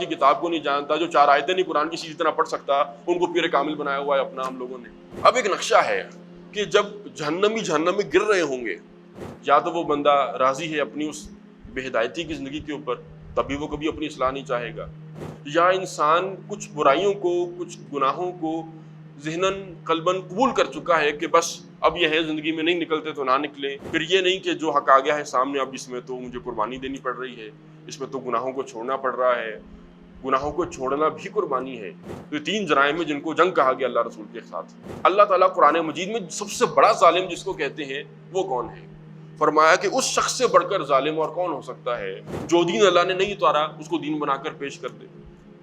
کی کتاب کو نہیں جانتا، جو 4 آیتیں نہیں قرآن کی سیدھی طرح پڑھ سکتا، ان کو پیر کامل بنایا ہوا ہے اپنا ہم لوگوں نے۔ اب ایک نقشہ ہے کہ جب جہنم میں گر رہے ہوں گے، یا تو وہ بندہ راضی ہے اپنی اس بے ہدایتی کی زندگی کے اوپر، تبھی وہ کبھی اپنی اصلاح نہیں چاہے گا، یا انسان کچھ برائیوں کو، کچھ گناہوں کو ذہناً قلباً قبول کر چکا ہے کہ بس اب یہ ہے، زندگی میں نہیں نکلتے تو نہ نکلے، پھر یہ نہیں کہ جو حق آ گیا ہے سامنے اب اس میں تو مجھے قربانی دینی پڑ رہی ہے، اس میں تو گناہوں کو چھوڑنا پڑ رہا ہے۔ گناہوں کو چھوڑنا بھی قربانی ہے۔ تو یہ 3 جرائم ہیں جن کو جنگ کہا گیا اللہ رسول کے ساتھ۔ اللہ تعالیٰ قرآن مجید میں سب سے بڑا ظالم جس کو کہتے ہیں وہ کون ہے؟ فرمایا کہ اس شخص سے بڑھ کر ظالم اور کون ہو سکتا ہے جو دین اللہ نے نہیں اتارا اس کو دین بنا کر پیش کر دے،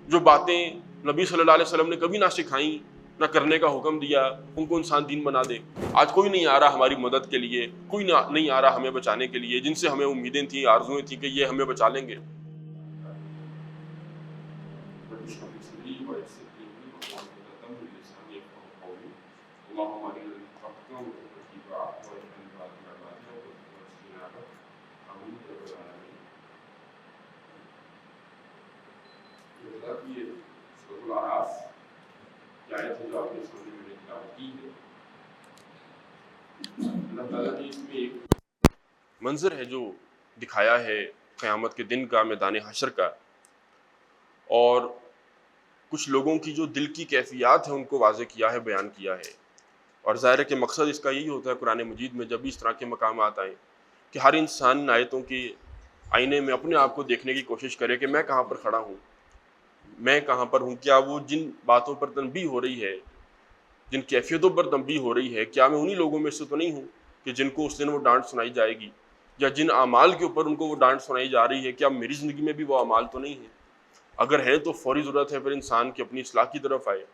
جو باتیں نبی صلی اللہ علیہ وسلم نے کبھی نہ سکھائیں نہ کرنے کا حکم دیا ان کو انسان دین بنا دے۔ آج کوئی نہیں آ رہا ہماری مدد کے لیے، کوئی نہیں آ رہا ہمیں بچانے کے لیے، جن سے ہمیں امیدیں تھیں، آرزویں تھیں کہ یہ ہمیں بچا لیں گے۔ اللہ تعالیٰ نے اس میں ایک منظر ہے جو دکھایا ہے قیامت کے دن کا، میدان حشر کا، اور کچھ لوگوں کی جو دل کی کیفیات ہیں ان کو واضح کیا ہے، بیان کیا ہے۔ اور ظاہر ہے کہ مقصد اس کا یہی ہوتا ہے قرآن مجید میں جب بھی اس طرح کے مقامات آئیں کہ ہر انسان ان آیتوں کے آئینے میں اپنے آپ کو دیکھنے کی کوشش کرے کہ میں کہاں پر کھڑا ہوں، میں کہاں پر ہوں، کیا وہ جن باتوں پر تنبیہ ہو رہی ہے، جن کیفیتوں پر تنبیہ ہو رہی ہے، کیا میں انہی لوگوں میں سے تو نہیں ہوں کہ جن کو اس دن وہ ڈانٹ سنائی جائے گی، یا جن اعمال کے اوپر ان کو وہ ڈانٹ سنائی جا رہی ہے کیا میری زندگی میں بھی وہ اعمال تو نہیں ہیں؟ اگر ہے تو فوری ضرورت ہے پھر انسان کی اپنی اصلاح کی طرف آئے،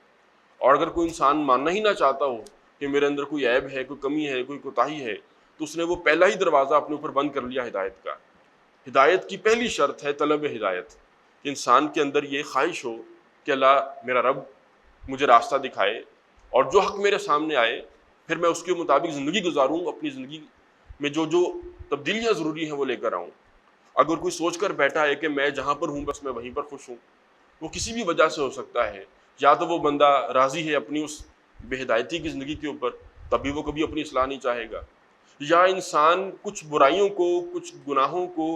اور اگر کوئی انسان ماننا ہی نہ چاہتا ہو کہ میرے اندر کوئی عیب ہے، کوئی کمی ہے، کوئی کوتاہی ہے، تو اس نے وہ پہلا ہی دروازہ اپنے اوپر بند کر لیا ہدایت کا۔ ہدایت کی پہلی شرط ہے طلب ہدایت، کہ انسان کے اندر یہ خواہش ہو کہ اللہ میرا رب مجھے راستہ دکھائے، اور جو حق میرے سامنے آئے پھر میں اس کے مطابق زندگی گزاروں، اپنی زندگی میں جو جو تبدیلیاں ضروری ہیں وہ لے کر آؤں۔ اگر کوئی سوچ کر بیٹھا ہے کہ میں جہاں پر ہوں بس میں وہیں پر خوش ہوں، وہ کسی بھی وجہ سے ہو سکتا ہے، یا تو وہ بندہ راضی ہے اپنی اس بے ہدایتی کی زندگی کے اوپر، تبھی وہ کبھی اپنی اصلاح نہیں چاہے گا، یا انسان کچھ برائیوں کو، کچھ گناہوں کو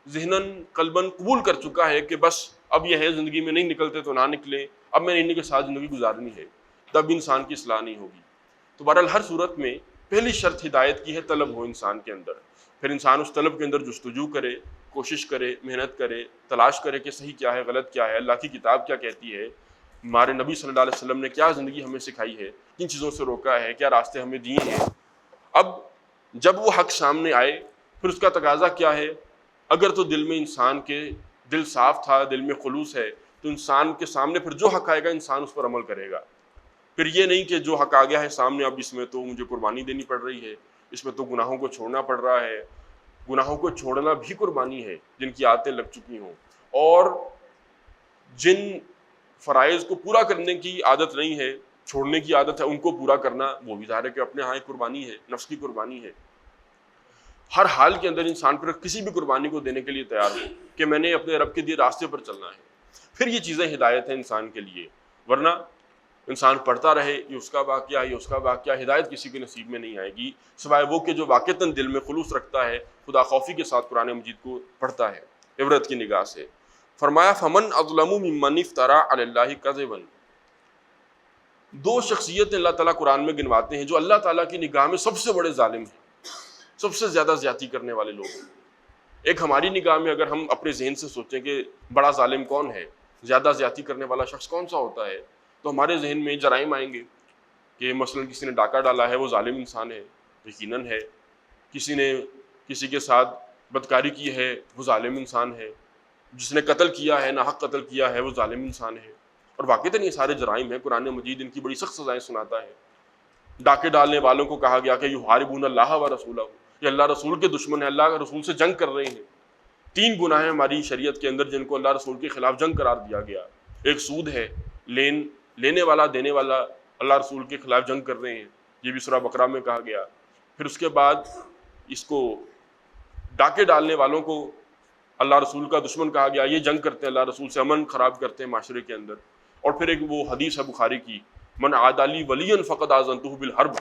ذہناً قلباً قبول کر چکا ہے کہ بس اب یہ ہے، زندگی میں نہیں نکلتے تو نہ نکلے، اب میں انہیں کے ساتھ زندگی گزارنی ہے، تب انسان کی اصلاح نہیں ہوگی۔ تو بہرحال ہر صورت میں پہلی شرط ہدایت کی ہے، طلب ہو انسان کے اندر، پھر انسان اس طلب کے اندر جستجو کرے، کوشش کرے، محنت کرے، تلاش کرے کہ صحیح کیا ہے، غلط کیا ہے، اللہ کی کتاب کیا کہتی ہے، ہمارے نبی صلی اللہ علیہ وسلم نے کیا زندگی ہمیں سکھائی ہے، کن چیزوں سے روکا ہے، کیا راستے ہمیں دیے ہیں۔ اب جب وہ حق سامنے آئے پھر اس کا تقاضا کیا ہے؟ اگر تو دل میں انسان کے دل صاف تھا، دل میں خلوص ہے، تو انسان کے سامنے پھر جو حق آئے گا انسان اس پر عمل کرے گا۔ پھر یہ نہیں کہ جو حق آ گیا ہے سامنے اب اس میں تو مجھے قربانی دینی پڑ رہی ہے، اس میں تو گناہوں کو چھوڑنا پڑ رہا ہے۔ گناہوں کو چھوڑنا بھی قربانی ہے جن کی عادتیں لگ چکی ہوں، اور جن فرائض کو پورا کرنے کی عادت نہیں ہے، چھوڑنے کی عادت ہے، ان کو پورا کرنا وہ بھی ظاہر ہے کہ اپنے ہاں ایک قربانی ہے، نفس کی قربانی ہے۔ ہر حال کے اندر انسان پھر کسی بھی قربانی کو دینے کے لیے تیار ہو کہ میں نے اپنے رب کے دیے راستے پر چلنا ہے، پھر یہ چیزیں ہدایت ہیں انسان کے لیے۔ ورنہ انسان پڑھتا رہے یہ اس کا واقعہ، یہ اس کا واقعہ، ہدایت کسی کے نصیب میں نہیں آئے گی سوائے وہ کہ جو واقعتاً دل میں خلوص رکھتا ہے، خدا خوفی کے ساتھ قرآن مجید کو پڑھتا ہے عبرت کی نگاہ سے۔ فرمایا فمن اظلم ممن افترى علی اللہ کذبا، 2 شخصیتیں اللہ تعالیٰ قرآن میں گنواتے ہیں جو اللہ تعالیٰ کی نگاہ میں سب سے بڑے ظالم ہیں، سب سے زیادہ زیادتی کرنے والے لوگ ہیں۔ ایک ہماری نگاہ میں اگر ہم اپنے ذہن سے سوچیں کہ بڑا ظالم کون ہے، زیادہ زیادتی کرنے والا شخص کون سا ہوتا ہے، تو ہمارے ذہن میں جرائم آئیں گے کہ مثلا کسی نے ڈاکہ ڈالا ہے وہ ظالم انسان ہے، یقیناً ہے، کسی نے کسی کے ساتھ بدکاری کی ہے وہ ظالم انسان ہے، جس نے قتل کیا ہے، ناحق قتل کیا ہے، وہ ظالم انسان ہے۔ اور واقعتاً یہ سارے جرائم ہیں، قرآن مجید ان کی بڑی سخت سزائیں سناتا ہے۔ ڈاکے ڈالنے والوں کو کہا گیا کہ یحاربون اللہ و رسولہ، یہ اللہ رسول کے دشمن ہیں، اللہ کے رسول سے جنگ کر رہے ہیں۔ 3 گناہ ہیں ہماری شریعت کے اندر جن کو اللہ رسول کے خلاف جنگ قرار دیا گیا۔ ایک سود ہے، لینے والا دینے والا اللہ رسول کے خلاف جنگ کر رہے ہیں، یہ بھی سورہ بقرہ میں کہا گیا۔ پھر اس کے بعد اس کو ڈاکے ڈالنے والوں کو اللہ رسول کا دشمن کہا گیا، یہ جنگ کرتے ہیں اللہ رسول سے، امن خراب کرتے ہیں معاشرے کے اندر. اور پھر ایک وہ حدیث ہے بخاری کی، من عاد لی ولی فقد آذنتہ بالحرب،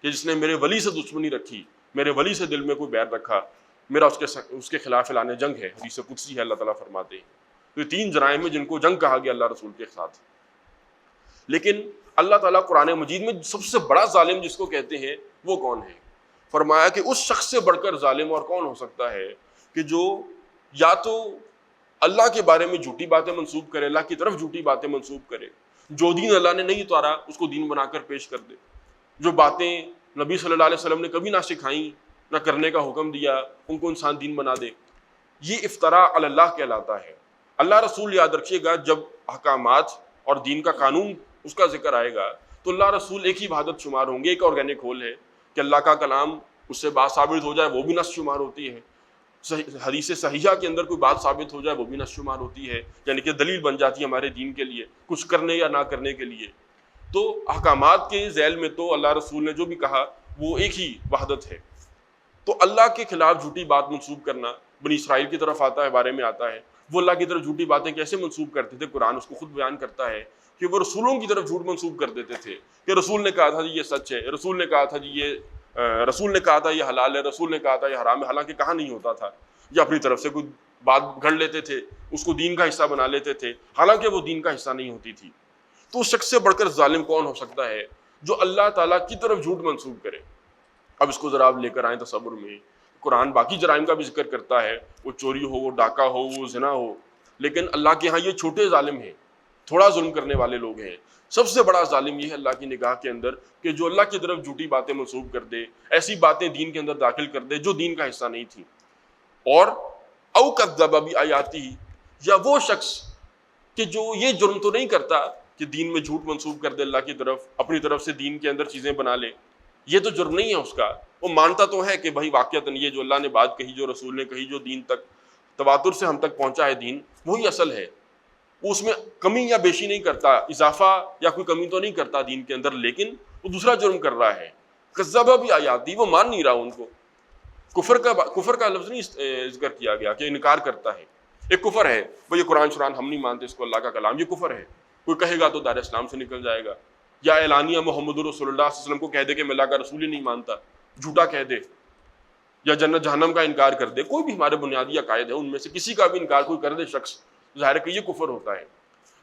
کہ جس نے میرے ولی سے دشمنی رکھی، میرے ولی سے دل میں کوئی بیر رکھا، میرا اس کے خلاف اعلان جنگ ہے. حدیث قدسی ہے، اللہ تعالیٰ فرماتے ہیں. تو یہ 3 جرائم ہیں جن کو جنگ کہا گیا اللہ رسول کے ساتھ. لیکن اللہ تعالیٰ قرآن مجید میں سب سے بڑا ظالم جس کو کہتے ہیں وہ کون ہے؟ فرمایا کہ اس شخص سے بڑھ کر ظالم اور کون ہو سکتا ہے کہ جو یا تو اللہ کے بارے میں جھوٹی باتیں منسوب کرے، اللہ کی طرف جھوٹی باتیں منسوب کرے، جو دین اللہ نے نہیں اتارا اس کو دین بنا کر پیش کر دے، جو باتیں نبی صلی اللہ علیہ وسلم نے کبھی نہ سکھائیں نہ کرنے کا حکم دیا ان کو انسان دین بنا دے. یہ افتراء علی اللہ کہلاتا ہے. اللہ رسول یاد رکھیے گا، جب احکامات اور دین کا قانون اس کا ذکر آئے گا تو اللہ رسول ایک ہی وحدت شمار ہوں گے. ایک آرگینک ہول ہے کہ اللہ کا کلام اس سے بات ثابت ہو جائے وہ بھی نص شمار ہوتی ہے، حدیث صحیحہ کے اندر کوئی بات ثابت ہو جائے وہ بھی نص شمار ہوتی ہے، یعنی کہ دلیل بن جاتی ہے ہمارے دین کے لیے کچھ کرنے یا نہ کرنے کے لیے. تو احکامات کے ذیل میں تو اللہ رسول نے جو بھی کہا وہ ایک ہی وحدت ہے. تو اللہ کے خلاف جھوٹی بات منسوب کرنا بنی اسرائیل کی طرف آتا ہے، بارے میں آتا ہے. وہ اللہ کی طرف جھوٹی باتیں کیسے منسوب کرتے تھے، قرآن اس کو خود بیان کرتا ہے کہ وہ رسولوں کی طرف جھوٹ منسوب کر دیتے تھے کہ رسول نے کہا تھا جی یہ سچ ہے، رسول نے کہا تھا جی رسول نے کہا تھا یہ حلال ہے، رسول نے کہا تھا یہ حرام ہے، حالانکہ کہا نہیں ہوتا تھا. یا اپنی طرف سے کوئی بات گھڑ لیتے تھے، اس کو دین کا حصہ بنا لیتے تھے، حالانکہ وہ دین کا حصہ نہیں ہوتی تھی. تو اس شخص سے بڑھ کر ظالم کون ہو سکتا ہے جو اللہ تعالیٰ کی طرف جھوٹ منسوب کرے. اب اس کو ذرا آپ لے کر آئیں تصور میں. قرآن باقی جرائم کا بھی ذکر کرتا ہے، وہ چوری ہو، وہ ڈاکہ ہو، وہ زنا ہو، لیکن اللہ کے ہاں یہ چھوٹے ظالم ہیں، تھوڑا ظلم کرنے والے لوگ ہیں. سب سے بڑا ظالم یہ ہے اللہ کی نگاہ کے اندر کہ جو اللہ کی طرف جھوٹی باتیں منسوب کر دے، ایسی باتیں دین کے اندر داخل کر دے جو دین کا حصہ نہیں تھی. اور او کذب بآیاتہ، یا وہ شخص کہ جو یہ جرم تو نہیں کرتا کہ دین میں جھوٹ منسوب کر دے اللہ کی طرف، اپنی طرف سے دین کے اندر چیزیں بنا لے، یہ تو جرم نہیں ہے اس کا. وہ مانتا تو ہے کہ بھائی واقعتاً یہ جو اللہ نے بات کہی، جو رسول نے کہی، جو دین تک تواتر سے ہم تک پہنچا ہے دین، وہی اصل ہے. وہ اس میں کمی یا بیشی نہیں کرتا، اضافہ یا کوئی کمی تو نہیں کرتا دین کے اندر، لیکن وہ دوسرا جرم کر رہا ہے. کذب بآیاتہ، وہ مان نہیں رہا ان کو. کفر کا لفظ نہیں ذکر کیا گیا کہ انکار کرتا ہے. ایک کفر ہے وہ یہ قرآن شران ہم نہیں مانتے اس کو اللہ کا کلام، یہ کفر ہے. کوئی کہے گا تو دار اسلام سے نکل جائے گا، یا اعلانیہ محمد رسول اللہ صلی اللہ علیہ وسلم کو کہہ دے کہ میں اللہ کا رسول ہی نہیں مانتا، جھوٹا کہہ دے، یا جنت جہنم کا انکار کر دے. کوئی بھی ہمارے بنیادی عقائد ہیں ان میں سے کسی کا بھی انکار کوئی کر دے شخص، ظاہر ہے کہ یہ کفر ہوتا ہے.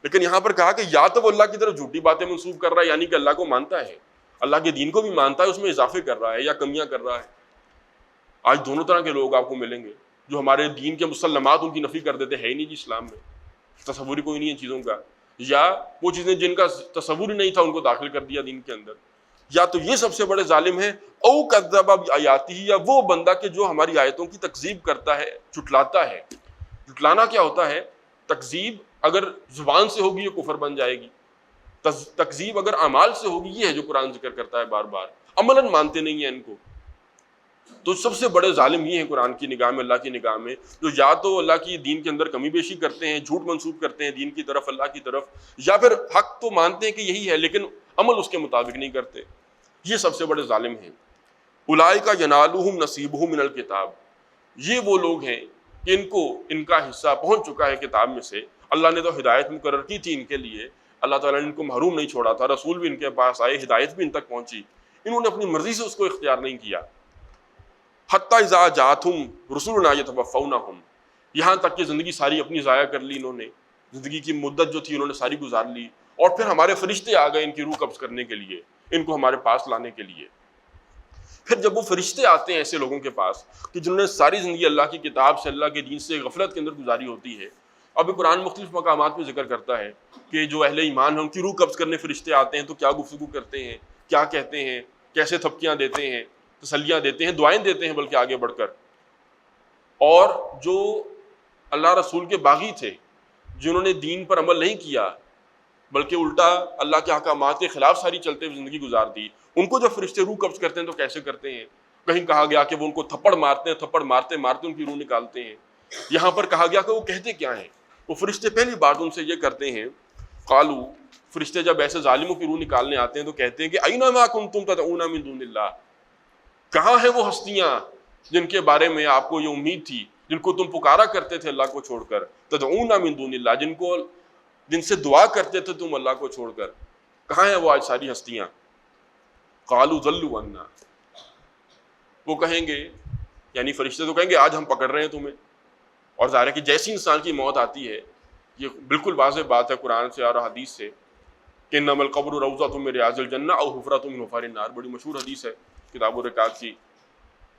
لیکن یہاں پر کہا کہ یا تو وہ اللہ کی طرف جھوٹی باتیں منسوب کر رہا ہے، یعنی کہ اللہ کو مانتا ہے، اللہ کے دین کو بھی مانتا ہے، اس میں اضافے کر رہا ہے یا کمیاں کر رہا ہے. آج دونوں طرح کے لوگ آپ کو ملیں گے، جو ہمارے دین کے مسلمات ان کی نفی کر دیتے ہیں ہی نہیں جی اسلام میں، تصور ہی کوئی نہیں ہے چیزوں کا، یا وہ چیزیں جن کا تصور ہی نہیں تھا ان کو داخل کر دیا دین کے اندر. یا تو یہ سب سے بڑے ظالم ہیں، او کذب بآیاتہ، یا وہ بندہ کہ جو ہماری آیتوں کی تکذیب کرتا ہے، جھٹلاتا ہے. جھٹلانا کیا ہوتا ہے؟ تکذیب اگر زبان سے ہوگی یہ کفر بن جائے گی، تکذیب اگر اعمال سے ہوگی یہ ہے جو قرآن ذکر کرتا ہے بار بار، عملاً مانتے نہیں ہیں ان کو. تو سب سے بڑے ظالم یہ ہیں قرآن کی نگاہ میں، اللہ کی نگاہ میں، جو یا تو اللہ کی دین کے اندر کمی بیشی کرتے ہیں، جھوٹ منسوب کرتے ہیں دین کی طرف، اللہ کی طرف، یا پھر حق تو مانتے ہیں کہ یہی ہے لیکن عمل اس کے مطابق نہیں کرتے. یہ سب سے بڑے ظالم ہیں. اولئک ینالہم نصیبہم من الکتاب، یہ وہ لوگ ہیں کہ ان کا حصہ پہنچ چکا ہے کتاب میں سے. اللہ نے تو ہدایت مقرر کی تھی ان کے لیے، اللہ تعالیٰ نے ان کو محروم نہیں چھوڑا تھا، رسول بھی ان کے پاس آئے، ہدایت بھی ان تک پہنچی، انہوں نے اپنی مرضی سے اس کو اختیار نہیں کیا. حتی اذا جاءتہم رسلنا یتوفونہم، یہاں تک کہ زندگی ساری اپنی ضائع کر لی انہوں نے، زندگی کی مدت جو تھی انہوں نے ساری گزار لی، اور پھر ہمارے فرشتے آ گئے ان کی روح قبض کرنے کے لیے، ان کو ہمارے پاس لانے کے لیے. پھر جب وہ فرشتے آتے ہیں ایسے لوگوں کے پاس کہ جنہوں نے ساری زندگی اللہ کی کتاب سے، اللہ کے دین سے غفلت کے اندر گزاری ہوتی ہے. اب قرآن مختلف مقامات پہ ذکر کرتا ہے کہ جو اہل ایمان ہیں ان کی روح قبض کرنے فرشتے آتے ہیں تو کیا گفتگو کرتے ہیں، کیا کہتے ہیں، کیسے تھپکیاں دیتے ہیں، تسلیاں دیتے ہیں، دعائیں دیتے ہیں بلکہ آگے بڑھ کر. اور جو اللہ رسول کے باغی تھے، جنہوں نے دین پر عمل نہیں کیا بلکہ الٹا اللہ کے احکامات کے خلاف ساری چلتے ہوئے زندگی گزار دی، ان کو جب فرشتے روح قبض کرتے ہیں تو کیسے کرتے ہیں؟ کہیں کہا گیا کہ وہ ان کو تھپڑ مارتے ہیں، تھپڑ مارتے مارتے ان کی روح نکالتے ہیں. یہاں پر کہا گیا کہ وہ کہتے کیا ہیں؟ وہ فرشتے پہلی بات ان سے یہ کرتے ہیں، قالو، فرشتے جب ایسے ظالموں کی روح نکالنے آتے ہیں تو کہتے ہیں کہ اینا ما کنتم تدعون من دون اللہ، کہاں ہیں وہ ہستیاں جن کے بارے میں آپ کو یہ امید تھی، جن کو تم پکارا کرتے تھے اللہ کو چھوڑ کر، تدعون من دون اللہ، جن سے دعا کرتے تھے تم اللہ کو چھوڑ کر، کہاں ہیں وہ آج ساری ہستیاں؟ قالوا ضلوا عنا، وہ کہیں گے، یعنی فرشتے تو کہیں گے آج ہم پکڑ رہے ہیں تمہیں. اور ظاہر ہے کہ جیسی انسان کی موت آتی ہے، یہ بالکل واضح بات ہے قرآن سے اور حدیث سے کہ انما القبر روضۃ من ریاض الجنہ او حفرۃ من حفر النار، بڑی مشہور حدیث ہے کتاب الرقاق کی،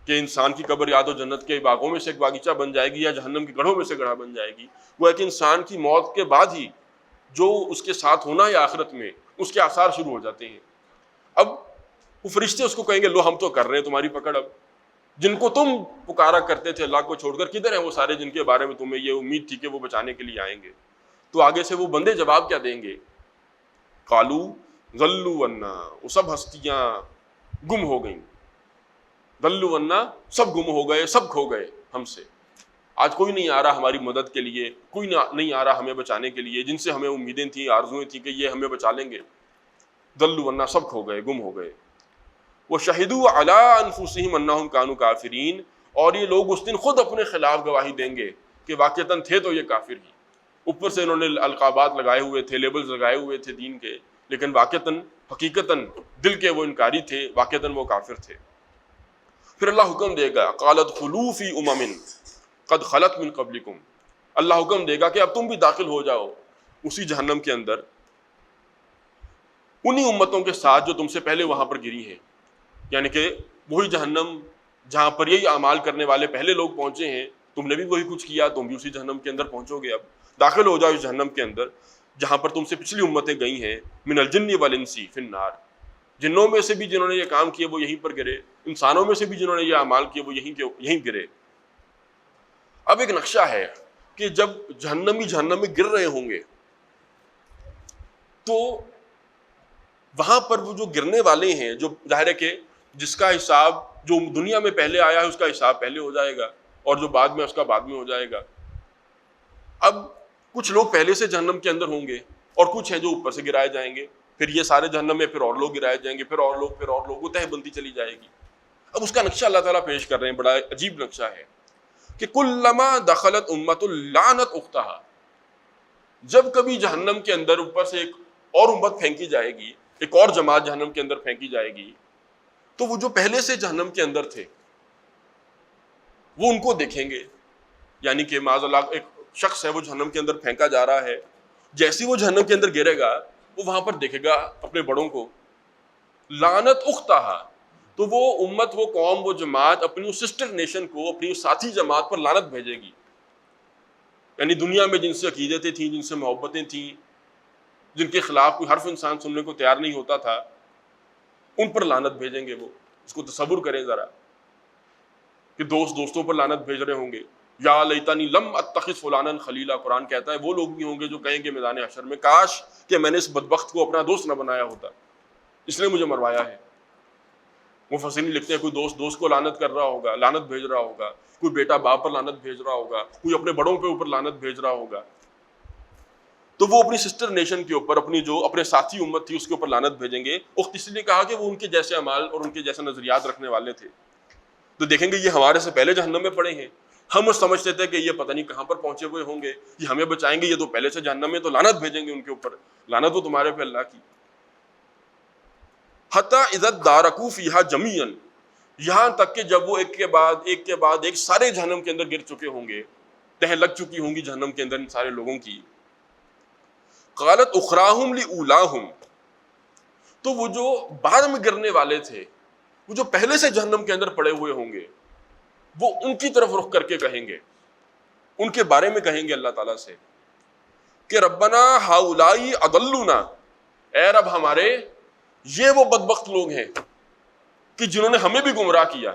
کہ انسان کی قبر یا تو جنت کے باغوں میں سے ایک باغیچہ بن جائے گی یا جہنم کے گڑھوں میں سے گڑھا بن جائے گی. وہ ہے کہ انسان کی موت کے بعد ہی جو اس کے ساتھ ہونا ہے آخرت میں، اس کے آثار شروع ہو جاتے ہیں. اب وہ فرشتے اس کو کہیں گے لو ہم تو کر رہے ہیں تمہاری پکڑ، اب جن کو تم پکارا کرتے تھے اللہ کو چھوڑ کر کدھر ہیں وہ سارے جن کے بارے میں تمہیں یہ امید تھی کہ وہ بچانے کے لیے آئیں گے؟ تو آگے سے وہ بندے جواب کیا دیں گے؟ قالوا ضلوا عنا، وہ سب ہستیاں گم ہو گئیں. ضلوا عنا، سب گم ہو گئے، سب کھو گئے ہم سے. آج کوئی نہیں آ رہا ہماری مدد کے لیے، کوئی نہیں آ رہا ہمیں بچانے کے لیے، جن سے ہمیں امیدیں تھیں، آرزویں تھیں کہ یہ ہمیں بچا لیں گے. ضلوا عنا، سب کھو گئے، گم ہو گئے. وشہدوا علی انفسہم انہم کانوا کافرین، اور یہ لوگ اس دن خود اپنے خلاف گواہی دیں گے کہ واقعتاً تھے تو یہ کافر ہی. اوپر سے انہوں نے القابات لگائے ہوئے تھے، لیبلز لگائے ہوئے تھے دین کے، لیکن واقعتاً حقیقتاً دل کے وہ انکاری تھے، واقعتاً وہ کافر تھے. پھر اللہ حکم دے گا قالت خلو فی امم قد خلت من قبلکم، اللہ حکم دے گا کہ اب تم بھی داخل ہو جاؤ اسی جہنم کے اندر، انہی امتوں کے ساتھ جو تم سے پہلے وہاں پر گری ہیں. یعنی کہ وہی جہنم جہاں پر یہی اعمال کرنے والے پہلے لوگ پہنچے ہیں، تم نے بھی وہی کچھ کیا، تم بھی اسی جہنم کے اندر پہنچو گے. اب داخل ہو جاؤ اس جہنم کے اندر جہاں پر تم سے پچھلی امتیں گئی ہیں. من الجن والانس فی النار، جنوں میں سے بھی جنہوں نے یہ کام کیے وہ یہیں پر گرے، انسانوں میں سے بھی جنہوں نے یہ اعمال کیے وہ یہیں گرے. اب ایک نقشہ ہے کہ جب جہنم میں گر رہے ہوں گے تو وہاں پر وہ جو گرنے والے ہیں، جو ظاہر ہے کہ جس کا حساب جو دنیا میں پہلے آیا ہے اس کا حساب پہلے ہو جائے گا اور جو بعد میں اس کا بعد میں ہو جائے گا. اب کچھ لوگ پہلے سے جہنم کے اندر ہوں گے اور کچھ ہیں جو اوپر سے گرائے جائیں گے، پھر یہ سارے جہنم میں پھر اور لوگ گرائے جائیں گے، پھر اور لوگ، وہ تہہ بنتی چلی جائے گی. اب اس کا نقشہ اللہ تعالیٰ پیش کر رہے ہیں، بڑا عجیب نقشہ ہے کہ کلما دخلت امت لعنت اختہا، جب کبھی جہنم کے اندر اوپر سے ایک اور امت پھینکی جائے گی، ایک اور جماعت جہنم کے اندر پھینکی جائے گی، تو وہ جو پہلے سے جہنم کے اندر تھے وہ ان کو دیکھیں گے. یعنی کہ معاذ اللہ ایک شخص ہے وہ جہنم کے اندر پھینکا جا رہا ہے، جیسی وہ جہنم کے اندر گرے گا وہ وہاں پر دیکھے گا اپنے بڑوں کو. لعنت اختہا، تو وہ امت، وہ قوم، وہ جماعت اپنی اس سسٹر نیشن کو، اپنی اس ساتھی جماعت پر لعنت بھیجے گی. یعنی دنیا میں جن سے عقیدتیں تھیں، جن سے محبتیں تھیں، جن کے خلاف کوئی حرف انسان سننے کو تیار نہیں ہوتا تھا، ان پر لعنت بھیجیں گے وہ. اس کو تصور کریں ذرا کہ دوستوں پر لعنت بھیج رہے ہوں گے. یا لیتنی لم اتخذ فلانا خلیلا، قرآن کہتا ہے وہ لوگ بھی ہوں گے جو کہیں گے میدان حشر میں کاش کہ میں نے اس بدبخت کو اپنا دوست نہ بنایا ہوتا، اس نے مجھے مروایا ہے. مفسرین لکھتے ہیں کوئی دوست کو لعنت کر رہا ہوگا، لعنت بھیج رہا ہوگا، کوئی بیٹا باپ پر لعنت بھیج رہا ہوگا، کوئی اپنے بڑوں کے اوپر لعنت بھیج رہا ہوگا. تو وہ اپنی سسٹر نیشن کے اوپر، اپنے ساتھی امت تھی اس کے اوپر لعنت بھیجیں گے. اس لیے کہا کہ وہ ان کے جیسے اعمال اور ان کے جیسے نظریات رکھنے والے تھے. تو دیکھیں گے یہ ہمارے سے پہلے جہنم میں پڑے ہیں، ہم سمجھتے تھے کہ یہ پتہ نہیں کہاں پر پہنچے ہوئے ہوں گے، یہ ہمیں بچائیں گے، یہ تو پہلے سے جہنم میں، تو لعنت بھیجیں گے ان کے اوپر، لعنت وہ تمہارے پہ اللہ کی. حتی اذا ادارکوا فیہا جمیعا، یہاں تک کہ جب وہ ایک کے بعد ایک سارے جہنم کے اندر گر چکے ہوں گے، تہیں لگ چکی ہوں گی جہنم کے اندر ان سارے لوگوں کی. قالت اخراہم لاولاہم، تو وہ جو بعد میں گرنے والے تھے، وہ جو پہلے سے جہنم کے اندر پڑے ہوئے ہوں گے، وہ ان کی طرف رخ کر کے کہیں گے، ان کے بارے میں کہیں گے اللہ تعالیٰ سے کہ ربنا ہؤلاء اضلونا، اے رب ہمارے یہ وہ بدبخت لوگ ہیں کہ جنہوں نے ہمیں بھی گمراہ کیا،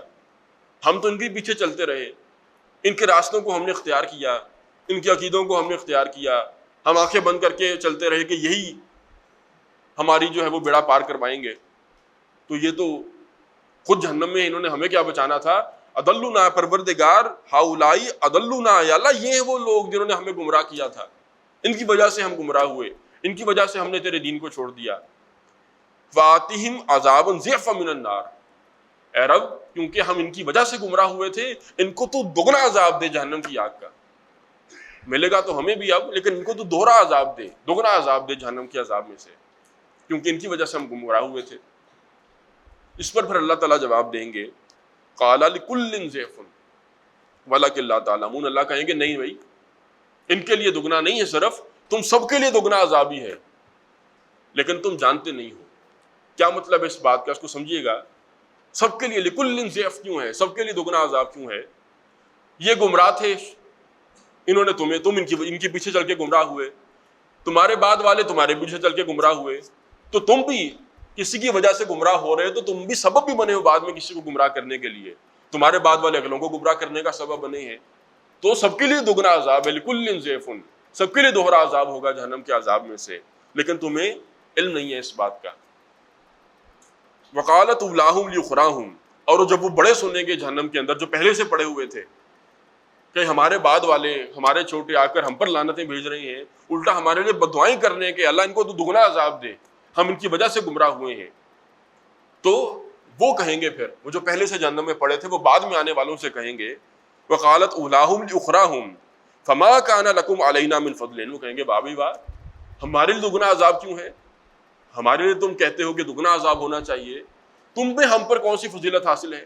ہم تو ان کے پیچھے چلتے رہے، ان کے راستوں کو ہم نے اختیار کیا، ان کے عقیدوں کو ہم نے اختیار کیا، ہم آنکھیں بند کر کے چلتے رہے کہ یہی ہماری جو ہے وہ بیڑا پار کروائیں گے. تو یہ تو خود جہنم میں انہوں نے ہمیں کیا بچانا تھا. اضلونا، پروردگار ہؤلاء اضلونا، یا اللہ یہ وہ لوگ جنہوں نے ہمیں گمراہ کیا تھا، ان کی وجہ سے ہم گمراہ ہوئے، ان کی وجہ سے ہم نے تیرے دین کو چھوڑ دیا. فاتہم عذابا ضعفا من النار، اے رب کیونکہ ہم ان کی وجہ سے گمراہ ہوئے تھے، ان کو تو دگنا عذاب دے جہنم کی آگ کا، ملے گا تو ہمیں بھی اب، لیکن ان کو تو دوہرا عذاب دے، دگنا عذاب دے جہنم کے عذاب میں سے، کیونکہ ان کی وجہ سے ہم گمراہ ہوئے تھے۔ اس پر پھر اللہ تعالیٰ جواب دیں گے قال لکل ضعف ولکن لا تعلمون، اللہ کہیں گے نہیں بھائی، ان کے لیے دگنا نہیں ہے، صرف تم سب کے لیے دگنا عذاب ہی ہے، لیکن تم جانتے نہیں ہو۔ کیا مطلب ہے اس بات کا، اس کو سمجھیے گا۔ سب کے لیے لکل ضعف کیوں ہے، سب کے لیے دگنا عذاب کیوں ہے؟ یہ گمراہ تھے، انہوں نے تمہیں، تم ان کے پیچھے چل کے گمراہ ہوئے، تمہارے بعد والے تمہارے پیچھے چل کے گمراہ ہوئے، تو تم بھی کسی کی وجہ سے گمراہ ہو رہے ہو، تو تم بھی سبب بھی بنے ہو بعد میں کسی کو گمراہ کرنے کے لیے، تمہارے بعد والے اگلوں کو گمراہ کرنے کا سبب بنے ہیں۔ تو سب کے لیے دگنا عذاب ہے، لکل ضعف، سب کے لیے دوہرا عذاب ہوگا جہنم کے عذاب میں سے، لیکن تمہیں علم نہیں ہے اس بات کا۔ وقالت اولاہم لیخراہم، اور جب وہ بڑے سنیں گے جہنم کے اندر جو پہلے سے پڑے ہوئے تھے کہ ہمارے بعد والے، ہمارے چھوٹے آ کر ہم پر لعنتیں بھیج رہے ہیں، الٹا ہمارے لیے بددعائیں کر رہے ہیں کہ اللہ ان کو تو دگنا عذاب دے، ہم ان کی وجہ سے گمراہ ہوئے ہیں، تو وہ کہیں گے، پھر وہ جو پہلے سے جہنم میں پڑے تھے وہ بعد میں آنے والوں سے کہیں گے وقالت اولاہم لاخراہم فما کان لکم علینا من فضل، وہ کہیں گے واہ بھائی واہ، ہمارے لیے دگنا عذاب کیوں ہے، ہمارے لیے تم کہتے ہو کہ دگنا عذاب ہونا چاہیے، تم پہ ہم پر کون سی فضیلت حاصل ہے،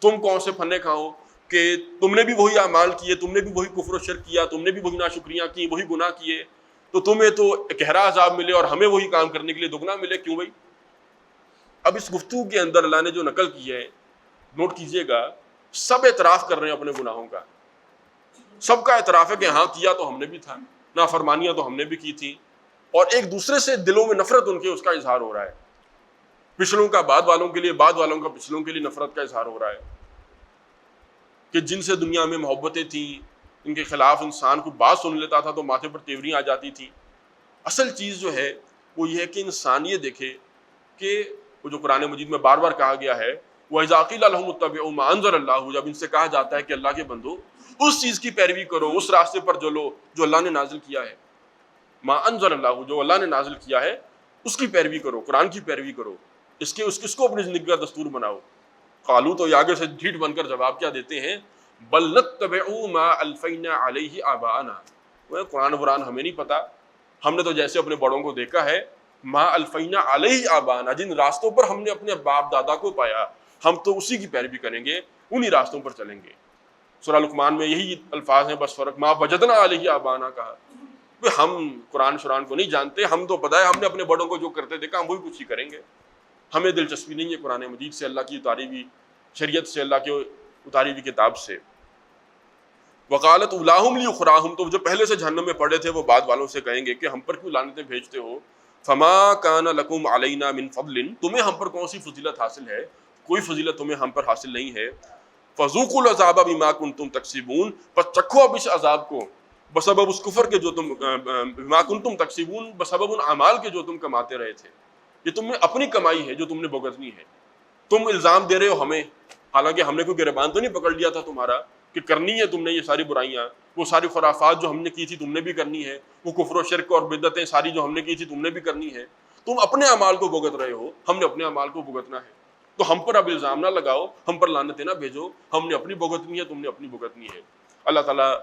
تم کون سے پھنے کھاؤ کہ تم نے بھی وہی اعمال کیے، تم نے بھی وہی کفر و شرک کیا، تم نے بھی وہی ناشکریاں کی، وہی گناہ کیے، تو تمہیں تو گہرا عذاب ملے اور ہمیں وہی کام کرنے کے لیے دگنا ملے، کیوں بھائی؟ اب اس گفتگو کے اندر اللہ نے جو نقل کی ہے، نوٹ کیجئے گا، سب اعتراف کر رہے ہیں اپنے گناہوں کا، سب کا اعتراف ہے کہ ہاں کیا تو ہم نے بھی تھا، نافرمانیاں تو ہم نے بھی کی تھی، اور ایک دوسرے سے دلوں میں نفرت ان کے اس کا اظہار ہو رہا ہے، پچھلوں کا بعد والوں کے لیے، بعد والوں کا پچھلوں کے لیے نفرت کا اظہار ہو رہا ہے، کہ جن سے دنیا میں محبتیں تھیں، ان کے خلاف انسان کو بات سن لیتا تھا تو ماتھے پر تیوریاں آ جاتی تھی۔ اصل چیز جو ہے وہ یہ ہے کہ انسان یہ دیکھے کہ وہ جو قرآن مجید میں بار بار کہا گیا ہے وَإِذَا قِيلَ لَهُمُ اتَّبِعُوا مَا أَنزَلَ اللَّهُ، جب ان سے کہا جاتا ہے کہ اللہ کے بندو اس چیز کی پیروی کرو، اس راستے پر چلو جو اللہ نے نازل کیا ہے، ما انزل اللہ، جو اللہ نے نازل کیا ہے اس کی پیروی کرو، قرآن کی پیروی کرو، اس کو اپنی زندگی کا دستور بناؤ۔ قالو، تو آگے سے ڈھیٹ بن کر جواب کیا دیتے ہیں، بل نتبع ما الفینا علیہ آباءنا، وہ قرآن ہمیں نہیں پتا، ہم نے تو جیسے اپنے بڑوں کو دیکھا ہے، ما الفینا علیہ آباءنا، جن راستوں پر ہم نے اپنے باپ دادا کو پایا ہم تو اسی کی پیروی کریں گے، انہی راستوں پر چلیں گے۔ سورہ لقمان میں یہی الفاظ ہیں، بس فرق ما وجدنا علیہ آباءنا کہا، ہم قرآن شران کو نہیں جانتے، ہم تو پتہ ہے ہم نے اپنے بڑوں کو جو کرتے دیکھا ہم وہی کچھ ہی کریں گے، ہمیں دلچسپی نہیں ہے قرآن مجید سے، اللہ کی اتاری ہوئی شریعت سے، اللہ کی اتاری ہوئی کتاب سے۔ وقالت اولاہم لیخراہم، تو جو پہلے سے جہنم میں پڑے تھے وہ بعد والوں سے کہیں گے کہ ہم پر کیوں لعنتیں بھیجتے ہو، فما کان لکم علینا من فضل، تمہیں ہم پر کون سی فضیلت حاصل ہے، کوئی فضیلت تمہیں ہم پر حاصل نہیں ہے، فذوقوا العذاب بما کنتم تکسبون، پس چکھو اب اس عذاب کو بسبب اس کفر کے جو تم، بما کنتم تکسبون، بسبب ان اعمال کے جو تم کماتے رہے تھے، یہ تم نے اپنی کمائی ہے جو تم نے بھگتنی ہے، تم الزام دے رہے ہو ہمیں، حالانکہ ہم نے کوئی گریبان تو نہیں پکڑ لیا تھا تمہارا کہ کرنی ہے تم نے یہ ساری برائیاں، وہ ساری خرافات جو ہم نے کی تھی تم نے بھی کرنی ہے، وہ کفر و شرک اور بدعتیں ساری جو ہم نے کی تھی تم نے بھی کرنی ہے، تم اپنے اعمال کو بھگت رہے ہو، ہم نے اپنے اعمال کو بھگتنا ہے، تو ہم پر اب الزام نہ لگاؤ، ہم پر لعنتیں نہ بھیجو، ہم نے اپنی بھگتنی ہے، تم نے اپنی بھگتنی ہے۔ اللہ تعالیٰ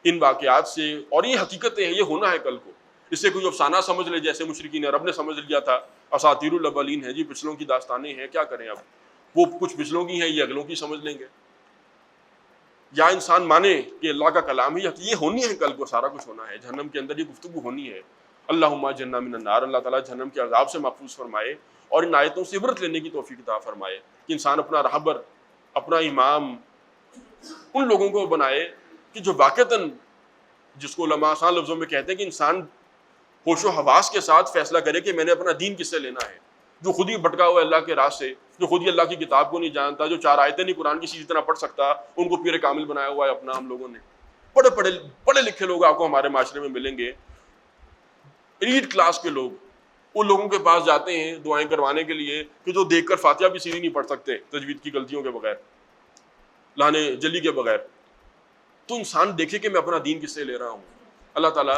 ان واقعات سے، اور یہ حقیقتیں ہیں، یہ ہونا ہے کل کو، اس سے کوئی افسانہ سمجھ لے جیسے مشرکین عرب نے سمجھ لیا تھا، اساطیر الاولین ہے جی، پچھلوں کی داستانیں ہیں، کیا کریں اب، وہ کچھ پچھلوں کی ہیں، یہ اگلوں کی سمجھ لیں گے، یا انسان مانے کہ اللہ کا کلام ہی، یہ ہونی ہے کل کو، سارا کچھ ہونا ہے، جہنم کے اندر یہ گفتگو ہونی ہے۔ اللہم اجرنا من النار، اللہ تعالیٰ جہنم کے عذاب سے محفوظ فرمائے اور ان آیتوں سے عبرت لینے کی توفیق عطا فرمائے کہ انسان اپنا رہبر، اپنا امام ان لوگوں کو بنائے کہ جو واقعتاً، جس کو علماء آسان لفظوں میں کہتے ہیں کہ انسان ہوش و حواس کے ساتھ فیصلہ کرے کہ میں نے اپنا دین کس سے لینا ہے، جو خود ہی بھٹکا ہوا ہے اللہ کے راہ سے، جو خود ہی اللہ کی کتاب کو نہیں جانتا، جو 4 آیتیں نہیں قرآن کی سیدھی طرح پڑھ سکتا، ان کو پیر کامل بنایا ہوا ہے اپنا ہم لوگوں نے۔ پڑھے لکھے لوگ آپ کو ہمارے معاشرے میں ملیں گے، ایلیٹ کلاس کے لوگ، ان لوگوں کے پاس جاتے ہیں دعائیں کروانے کے لیے کہ جو دیکھ کر فاتحہ بھی سیدھی نہیں پڑھ سکتے تجوید کی غلطیوں کے بغیر، لانے جلی کے بغیر، تو انسان دیکھے کہ میں اپنا دین کس سے لے رہا ہوں۔ اللہ تعالیٰ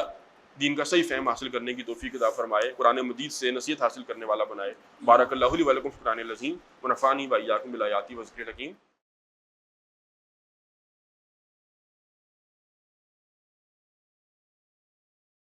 دین کا صحیح فہم حاصل کرنے کی توفیق عطا فرمائے، قرآن مجید سے نصیحت حاصل کرنے والا بنائے۔ بارک اللہ لی و لکم فی القرآن العظیم ونفعنی و ایاکم بالآیات و ذکر الحکیم۔